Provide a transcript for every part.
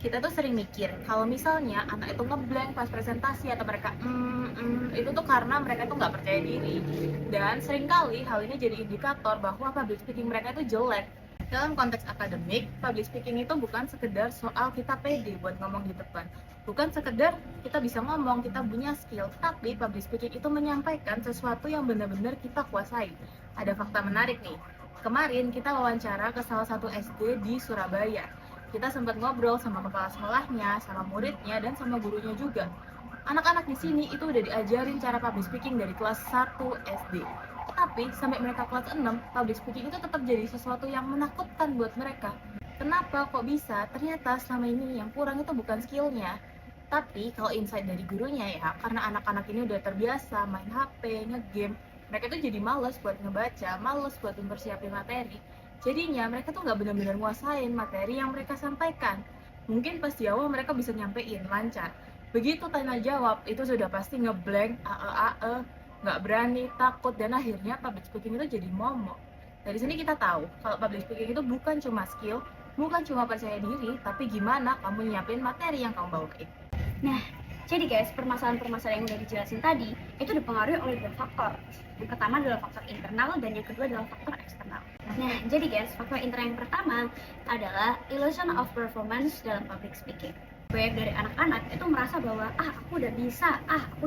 Kita tuh sering mikir kalau misalnya anak itu ngeblank pas presentasi atau mereka itu tuh karena mereka tuh nggak percaya diri, dan seringkali hal ini jadi indikator bahwa public speaking mereka itu jelek. Dalam konteks akademik, public speaking itu bukan sekedar soal kita pede buat ngomong di depan, bukan sekedar kita bisa ngomong, kita punya skill, tapi public speaking itu menyampaikan sesuatu yang benar-benar kita kuasai. Ada fakta menarik nih. Kemarin kita wawancara ke salah satu SD di Surabaya. Kita sempat ngobrol sama kepala sekolahnya, sama muridnya, dan sama gurunya juga. Anak-anak di sini itu udah diajarin cara public speaking dari kelas 1 SD. Tetapi sampai mereka kelas 6, public speaking itu tetap jadi sesuatu yang menakutkan buat mereka. Kenapa kok bisa? Ternyata selama ini yang kurang itu bukan skillnya. Tapi kalau insight dari gurunya ya, karena anak-anak ini udah terbiasa main HP, nge-game, mereka tuh jadi males buat ngebaca, males buat mempersiapin materi. Jadinya mereka tuh nggak benar-benar nguasain materi yang mereka sampaikan. Mungkin pas di awal mereka bisa nyampein lancar. Begitu tanya jawab, itu sudah pasti ngeblank, nggak berani, takut, dan akhirnya public speaking itu jadi momok. Dari sini kita tahu kalau public speaking itu bukan cuma skill, bukan cuma percaya diri, tapi gimana kamu nyiapin materi yang kamu bawain. Nah, jadi guys, permasalahan-permasalahan yang udah dijelasin tadi itu dipengaruhi oleh dua faktor. Yang pertama adalah faktor internal dan yang kedua adalah faktor eksternal. Nah, jadi guys, faktor internal yang pertama adalah illusion of performance dalam public speaking. Banyak dari anak-anak itu merasa bahwa aku udah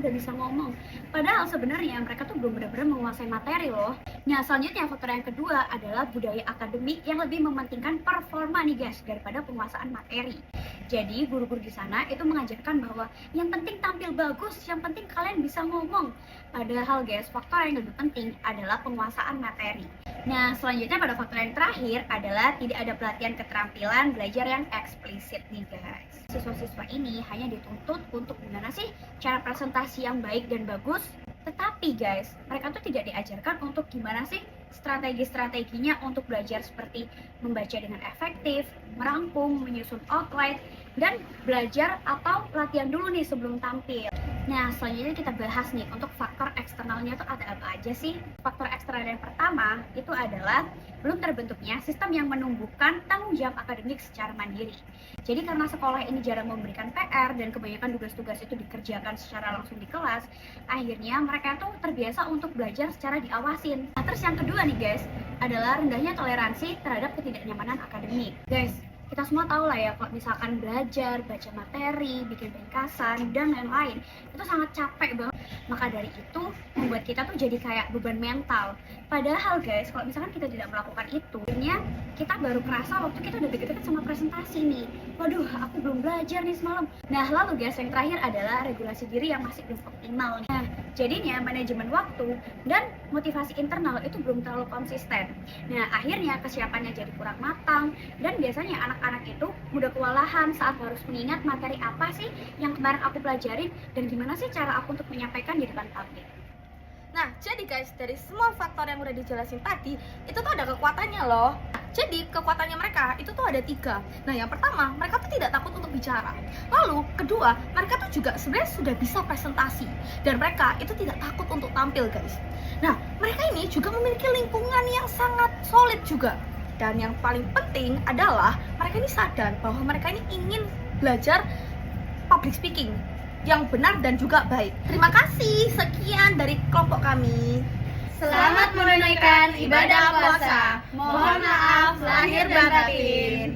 bisa ngomong. Padahal sebenarnya mereka tuh belum benar-benar menguasai materi loh. Nah, selanjutnya faktor yang kedua adalah budaya akademik yang lebih mementingkan performa nih guys daripada penguasaan materi. Jadi guru-guru di sana itu mengajarkan bahwa yang penting tampil bagus, yang penting kalian bisa ngomong. Padahal guys, faktor yang lebih penting adalah penguasaan materi. Nah, selanjutnya pada faktor yang terakhir adalah tidak ada pelatihan keterampilan belajar yang eksplisit nih guys. Siswa-siswa ini hanya dituntut untuk gimana sih cara presentasi yang baik dan bagus. Tetapi guys, mereka tuh tidak diajarkan untuk gimana sih strategi-strateginya untuk belajar seperti membaca dengan efektif, merangkum, menyusun outline, dan belajar atau latihan dulu nih sebelum tampil. Nah, selanjutnya kita bahas nih untuk faktor eksternalnya tuh ada apa aja sih? Faktor eksternal yang pertama itu adalah belum terbentuknya sistem yang menumbuhkan tanggung jawab akademik secara mandiri. Jadi karena sekolah ini jarang memberikan PR dan kebanyakan tugas-tugas itu dikerjakan secara langsung di kelas, akhirnya mereka tuh terbiasa untuk belajar secara diawasin. Nah, terus yang kedua nih guys, adalah rendahnya toleransi terhadap ketidaknyamanan akademik. Guys, kita semua tahu lah ya, kalau misalkan belajar, baca materi, bikin ringkasan, dan lain-lain, itu sangat capek banget. Maka dari itu, membuat kita tuh jadi kayak beban mental. Padahal guys, kalau misalkan kita tidak melakukan itu, akhirnya kita baru kerasa waktu kita udah deket-deket sama presentasi nih. Waduh, aku belum belajar nih semalam. Nah, lalu guys, yang terakhir adalah regulasi diri yang masih belum optimal nih. Nah, jadinya manajemen waktu dan motivasi internal itu belum terlalu konsisten. Nah, akhirnya kesiapannya jadi kurang matang, dan biasanya anak-anak itu mudah kewalahan saat harus mengingat materi apa sih yang kemarin aku pelajarin dan gimana sih cara aku untuk menyampaikan di depan publik. Nah, jadi guys, dari semua faktor yang udah dijelasin tadi, itu tuh ada kekuatannya loh. Jadi, kekuatannya mereka itu tuh ada 3. Nah, yang pertama, mereka tuh tidak takut untuk bicara. Lalu, kedua, mereka tuh juga sebenarnya sudah bisa presentasi. Dan mereka itu tidak takut untuk tampil, guys. Nah, mereka ini juga memiliki lingkungan yang sangat solid juga. Dan yang paling penting adalah mereka ini sadar bahwa mereka ini ingin belajar public speaking yang benar dan juga baik. Terima kasih, sekian dari kelompok kami. Selamat menunaikan ibadah puasa. Mohon maaf lahir dan batin.